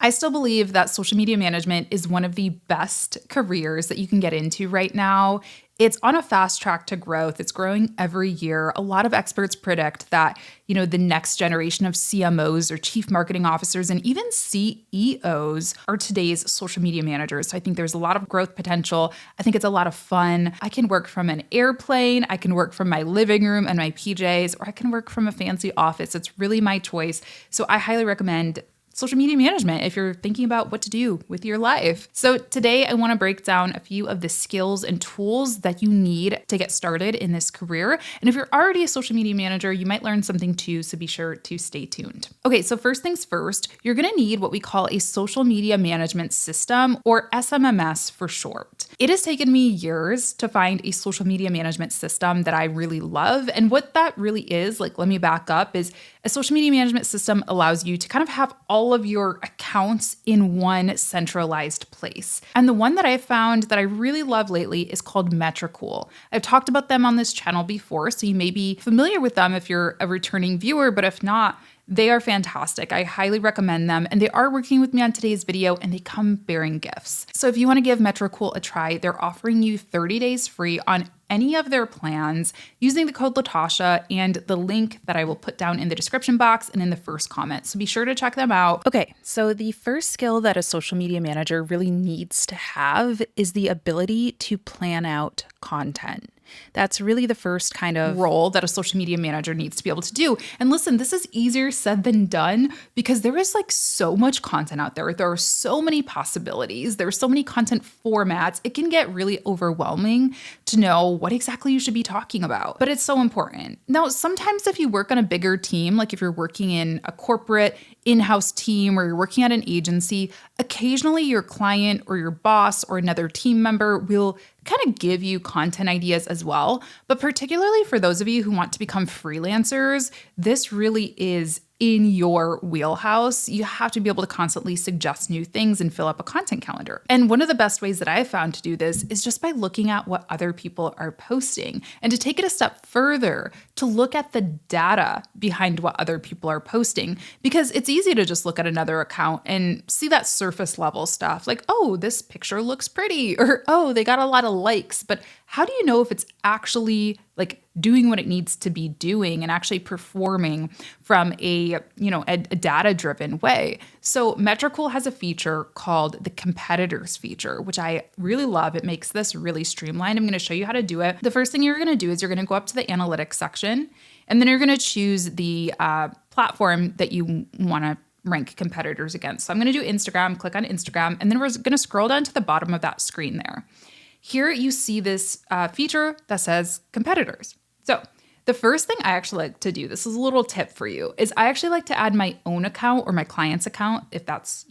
I still believe that social media management is one of the best careers that you can get into right now. It's on a fast track to growth. It's growing every year. A lot of experts predict that, the next generation of CMOs or chief marketing officers and even CEOs are today's social media managers. So I think there's a lot of growth potential. I think it's a lot of fun. I can work from an airplane, I can work from my living room and my PJs, or I can work from a fancy office. It's really my choice. So I highly recommend social media management if you're thinking about what to do with your life. So today I want to break down a few of the skills and tools that you need to get started in this career. And if you're already a social media manager, you might learn something too, so be sure to stay tuned. Okay, so first things first, you're going to need what we call a social media management system, or SMMS for short. It has taken me years to find a social media management system that I really love. And what that really is, let me back up, is a social media management system allows you to kind of have all of your accounts in one centralized place. And the one that I found that I really love lately is called Metricool. I've talked about them on this channel before, so you may be familiar with them if you're a returning viewer, but if not, they are fantastic. I highly recommend them, and they are working with me on today's video, and they come bearing gifts. So if you want to give Metricool a try, they're offering you 30 days free on any of their plans using the code Latasha and the link that I will put down in the description box and in the first comment. So be sure to check them out. Okay, so the first skill that a social media manager really needs to have is the ability to plan out content. That's really the first kind of role that a social media manager needs to be able to do. And listen, this is easier said than done because there is so much content out there. There are so many possibilities. There are so many content formats. It can get really overwhelming to know what exactly you should be talking about, but it's so important. Now, sometimes if you work on a bigger team, like if you're working in a corporate in-house team or you're working at an agency, occasionally your client or your boss or another team member will kind of give you content ideas as well. But particularly for those of you who want to become freelancers, this really is in your wheelhouse. You have to be able to constantly suggest new things and fill up a content calendar. And one of the best ways that I've found to do this is just by looking at what other people are posting, and to take it a step further, to look at the data behind what other people are posting, because it's easy to just look at another account and see that surface level stuff like, oh, this picture looks pretty, or oh, they got a lot of likes. But how do you know if it's actually doing what it needs to be doing and actually performing from a data-driven way? So Metricool has a feature called the competitors feature, which I really love. It makes this really streamlined. I'm going to show you how to do it. The first thing you're going to do is you're going to go up to the analytics section, and then you're going to choose the platform that you want to rank competitors against. So I'm going to do Instagram, click on Instagram, and then we're going to scroll down to the bottom of that screen there. Here you see this feature that says competitors. So the first thing I actually like to do, this is a little tip for you, is I actually like to add my own account or my client's account, if that's,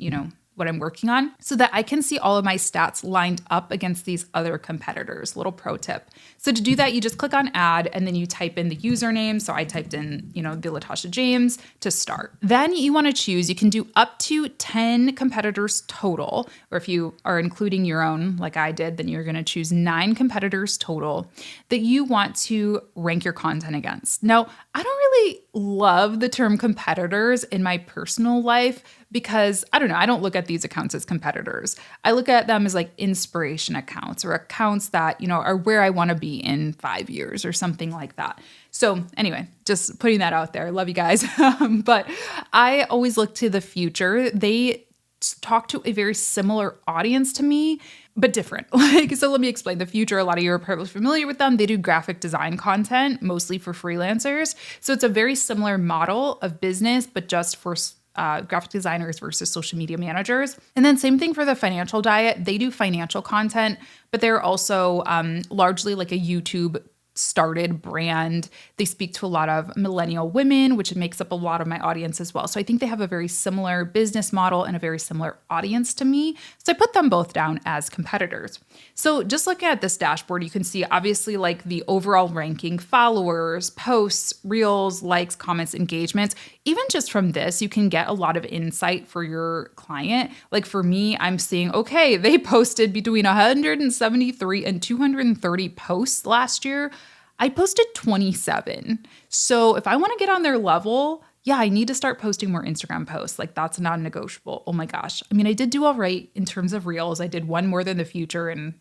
what I'm working on, so that I can see all of my stats lined up against these other competitors. Little pro tip. So to do that, you just click on add, and then you type in the username. So I typed in, the Latasha James to start. Then you want to choose, you can do up to 10 competitors total, or if you are including your own, like I did, then you're going to choose 9 competitors total that you want to rank your content against. Now, I don't really love the term competitors in my personal life because, I don't look at these accounts as competitors. I look at them as inspiration accounts, or accounts that, are where I want to be in 5 years or something like that. So anyway, just putting that out there. Love you guys. But I always look to the future. They talk to a very similar audience to me, but different. So let me explain. The Future, a lot of you are probably familiar with them. They do graphic design content, mostly for freelancers. So it's a very similar model of business, but just for graphic designers versus social media managers. And then same thing for the Financial Diet. They do financial content, but they're also largely like a YouTube started brand. They speak to a lot of millennial women, which makes up a lot of my audience as well. So I think they have a very similar business model and a very similar audience to me. So I put them both down as competitors. So just looking at this dashboard, you can see obviously the overall ranking, followers, posts, reels, likes, comments, engagements. Even just from this, you can get a lot of insight for your client. For me, I'm seeing, okay, they posted between 173 and 230 posts last year. I posted 27. So if I want to get on their level, yeah, I need to start posting more Instagram posts. Like that's non-negotiable. Oh my gosh. I mean, I did do all right in terms of reels. I did one more than the future and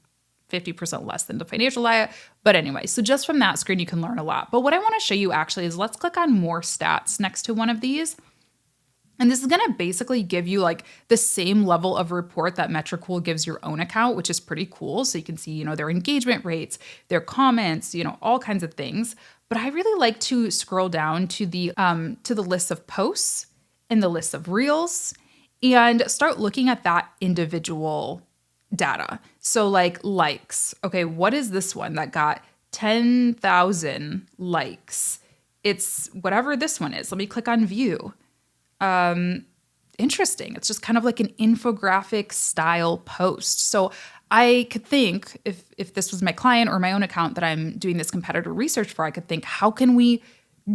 50% less than the financial diet. But anyway, so just from that screen, you can learn a lot. But what I want to show you actually is let's click on more stats next to one of these. And this is going to basically give you like the same level of report that Metricool gives your own account, which is pretty cool. So you can see, their engagement rates, their comments, all kinds of things. But I really like to scroll down to the list of posts and the list of reels and start looking at that individual data. So like likes. Okay, what is this one that got 10,000 likes? It's whatever this one is. Let me click on view. Interesting. It's just kind of like an infographic style post. So I could think if this was my client or my own account that I'm doing this competitor research for, I could think, how can we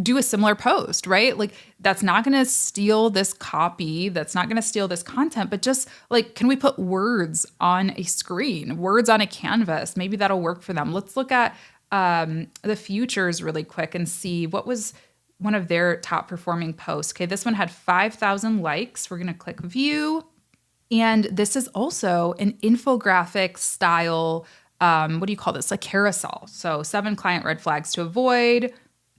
do a similar post, right? Like that's not going to steal this copy. That's not going to steal this content, but just like, can we put words on a screen, words on a canvas? Maybe that'll work for them. Let's look at the futures really quick and see what was one of their top performing posts. Okay, this one had 5,000 likes. We're going to click view. And this is also an infographic style, what do you call this? Like carousel. So 7 client red flags to avoid.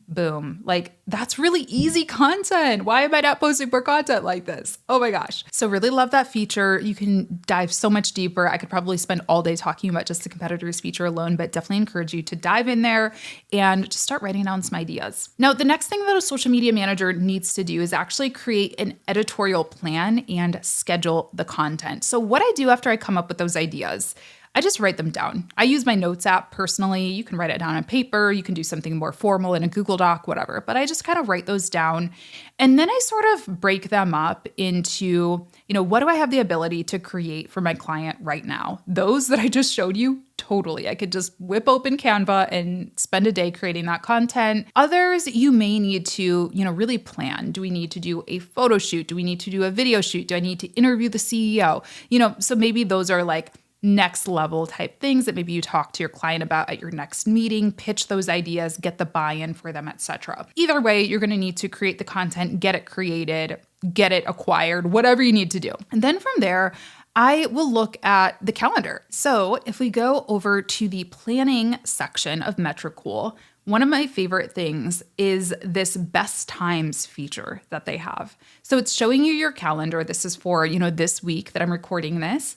Boom. Like that's really easy content. Why am I not posting more content like this? Oh my gosh. So really love that feature. You can dive so much deeper. I could probably spend all day talking about just the competitors feature alone, but definitely encourage you to dive in there and just start writing down some ideas. Now, the next thing that a social media manager needs to do is actually create an editorial plan and schedule the content. So what I do after I come up with those ideas, I just write them down. I use my notes app personally. You can write it down on paper. You can do something more formal in a Google Doc, whatever. But I just kind of write those down. And then I sort of break them up into, what do I have the ability to create for my client right now? Those that I just showed you, totally. I could just whip open Canva and spend a day creating that content. Others, you may need to, really plan. Do we need to do a photo shoot? Do we need to do a video shoot? Do I need to interview the CEO? So maybe those are like next level type things that maybe you talk to your client about at your next meeting, pitch those ideas, get the buy-in for them, etc. Either way, you're going to need to create the content, get it created, get it acquired, whatever you need to do. And then from there, I will look at the calendar. So if we go over to the planning section of Metricool, one of my favorite things is this best times feature that they have. So it's showing you your calendar. This is for, this week that I'm recording this.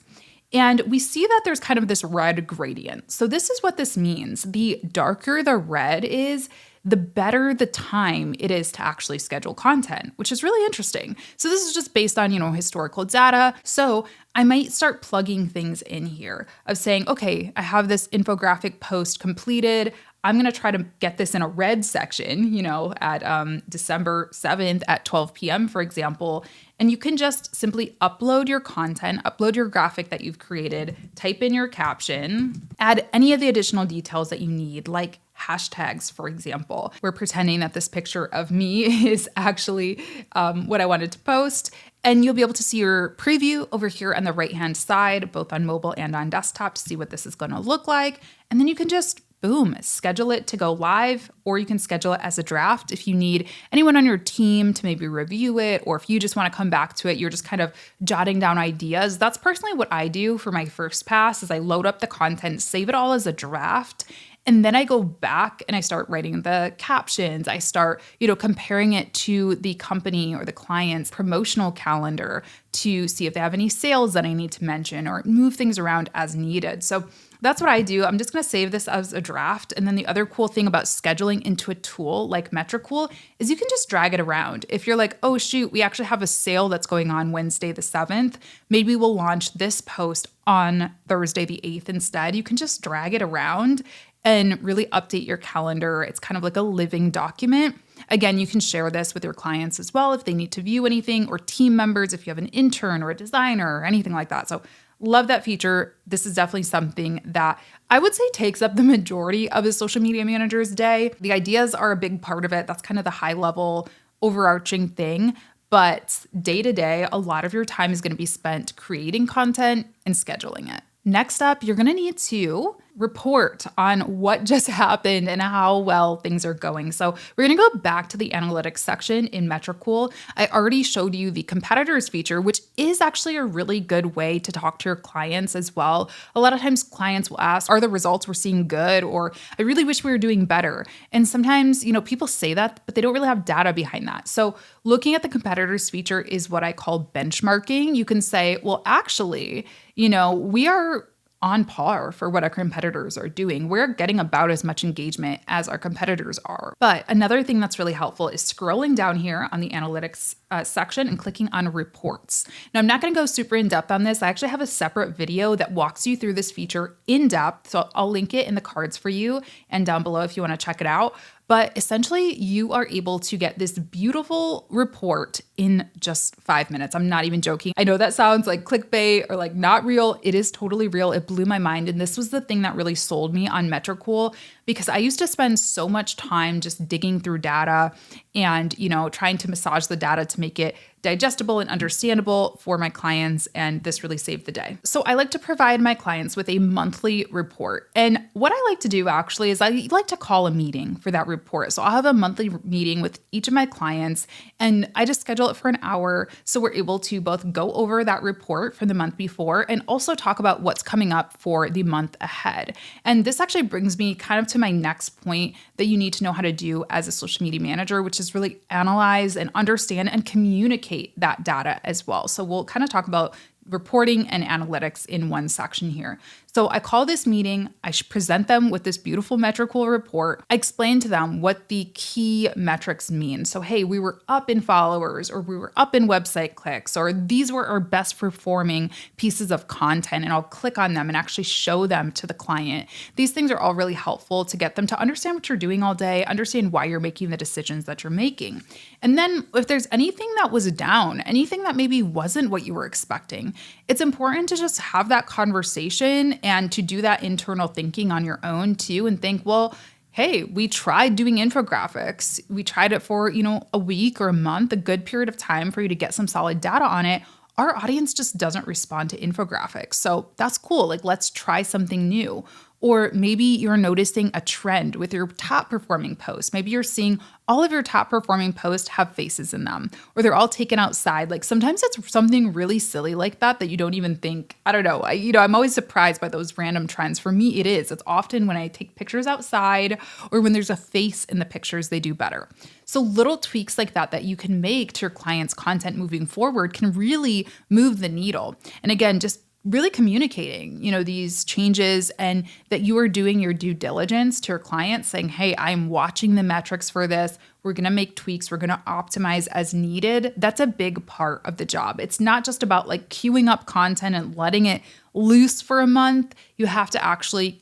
And we see that there's kind of this red gradient. So this is what this means. The darker the red is, the better the time it is to actually schedule content, which is really interesting. So this is just based on, historical data. So I might start plugging things in here of saying, okay, I have this infographic post completed. I'm going to try to get this in a red section, at December 7th at 12 p.m., for example. And you can just simply upload your content, upload your graphic that you've created, type in your caption, add any of the additional details that you need, like hashtags, for example. We're pretending that this picture of me is actually what I wanted to post. And you'll be able to see your preview over here on the right-hand side, both on mobile and on desktop, to see what this is going to look like. And then you can just boom, schedule it to go live, or you can schedule it as a draft if you need anyone on your team to maybe review it, or if you just want to come back to it, you're just kind of jotting down ideas. That's personally what I do for my first pass is I load up the content, save it all as a draft, and then I go back and I start writing the captions. I start, comparing it to the company or the client's promotional calendar to see if they have any sales that I need to mention or move things around as needed. So that's what I do. I'm just going to save this as a draft. And then the other cool thing about scheduling into a tool like Metricool is you can just drag it around. If you're like, oh, shoot, we actually have a sale that's going on Wednesday the 7th. Maybe we'll launch this post on Thursday the 8th instead. You can just drag it around and really update your calendar. It's kind of like a living document. Again, you can share this with your clients as well if they need to view anything, or team members if you have an intern or a designer or anything like that. So love that feature. This is definitely something that I would say takes up the majority of a social media manager's day. The ideas are a big part of it. That's kind of the high level overarching thing. But day to day, a lot of your time is going to be spent creating content and scheduling it. Next up, you're going to need to report on what just happened and how well things are going. So we're going to go back to the analytics section in Metricool. I already showed you the competitors feature, which is actually a really good way to talk to your clients as well. A lot of times clients will ask, are the results we're seeing good? Or I really wish we were doing better. And sometimes, people say that, but they don't really have data behind that. So looking at the competitors feature is what I call benchmarking. You can say, well, actually, we are on par for what our competitors are doing. We're getting about as much engagement as our competitors are. But another thing that's really helpful is scrolling down here on the analytics section and clicking on reports. Now, I'm not going to go super in depth on this. I actually have a separate video that walks you through this feature in depth. So I'll link it in the cards for you and down below if you want to check it out. But essentially, you are able to get this beautiful report in just 5 minutes. I'm not even joking. I know that sounds like clickbait or like not real. It is totally real. It blew my mind. And this was the thing that really sold me on Metricool, because I used to spend so much time just digging through data and, trying to massage the data to make it digestible and understandable for my clients, and this really saved the day. So I like to provide my clients with a monthly report. And what I like to do actually is I like to call a meeting for that report. So I'll have a monthly meeting with each of my clients, and I just schedule it for an hour so we're able to both go over that report from the month before and also talk about what's coming up for the month ahead. And this actually brings me kind of to my next point that you need to know how to do as a social media manager, which is really analyze and understand and communicate that data as well. So we'll kind of talk about reporting and analytics in one section here. So I call this meeting, I present them with this beautiful Metricool report. I explain to them what the key metrics mean. So, hey, we were up in followers, or we were up in website clicks, or these were our best performing pieces of content, and I'll click on them and actually show them to the client. These things are all really helpful to get them to understand what you're doing all day, understand why you're making the decisions that you're making. And then if there's anything that was down, anything that maybe wasn't what you were expecting, it's important to just have that conversation and to do that internal thinking on your own too, and think, well, hey, we tried doing infographics. We tried it for, a week or a month, a good period of time for you to get some solid data on it. Our audience just doesn't respond to infographics. So that's cool. Like, let's try something new. Or maybe you're noticing a trend with your top performing posts. Maybe you're seeing all of your top performing posts have faces in them, or they're all taken outside. Like, sometimes it's something really silly like that you don't even think. I don't know. I'm always surprised by those random trends. For me, it is. It's often when I take pictures outside or when there's a face in the pictures, they do better. So little tweaks like that you can make to your clients' content moving forward can really move the needle. And again, just really communicating, these changes, and that you are doing your due diligence to your clients, saying, hey, I'm watching the metrics for this. We're going to make tweaks. We're going to optimize as needed. That's a big part of the job. It's not just about like queuing up content and letting it loose for a month. You have to actually,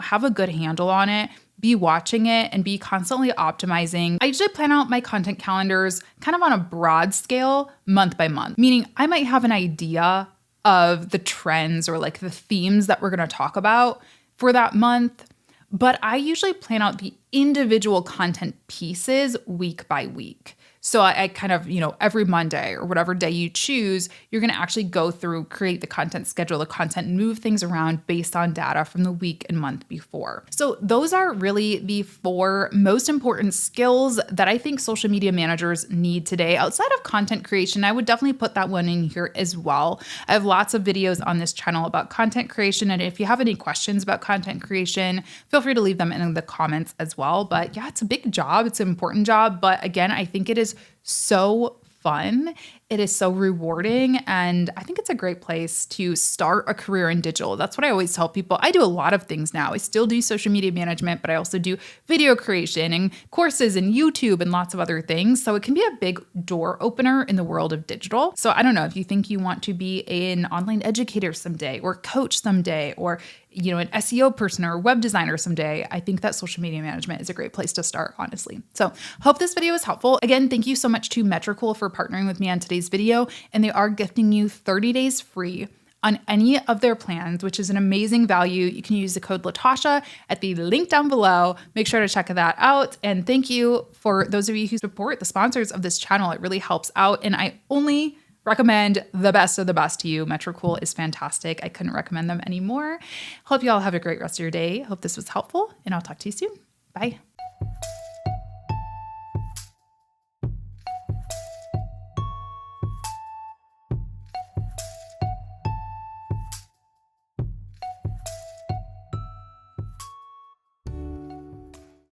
have a good handle on it, be watching it, and be constantly optimizing. I usually plan out my content calendars kind of on a broad scale, month by month, meaning I might have an idea of the trends or like the themes that we're going to talk about for that month. But I usually plan out the individual content pieces week by week. So I kind of, every Monday or whatever day you choose, you're going to actually go through, create the content, schedule the content, move things around based on data from the week and month before. So those are really the 4 most important skills that I think social media managers need today. Outside of content creation, I would definitely put that one in here as well. I have lots of videos on this channel about content creation. And if you have any questions about content creation, feel free to leave them in the comments as well. But yeah, it's a big job. It's an important job. But again, I think it is so fun. It is so rewarding. And I think it's a great place to start a career in digital. That's what I always tell people. I do a lot of things now. I still do social media management, but I also do video creation and courses and YouTube and lots of other things. So it can be a big door opener in the world of digital. So I don't know if you think you want to be an online educator someday, or coach someday, or an SEO person or a web designer someday, I think that social media management is a great place to start, honestly. So hope this video was helpful. Again, thank you so much to Metricool for partnering with me on today's video. And they are gifting you 30 days free on any of their plans, which is an amazing value. You can use the code Latasha at the link down below. Make sure to check that out. And thank you for those of you who support the sponsors of this channel. It really helps out. And I only recommend the best of the best to you. Metrocool is fantastic. I couldn't recommend them anymore. Hope you all have a great rest of your day. Hope this was helpful, and I'll talk to you soon. Bye.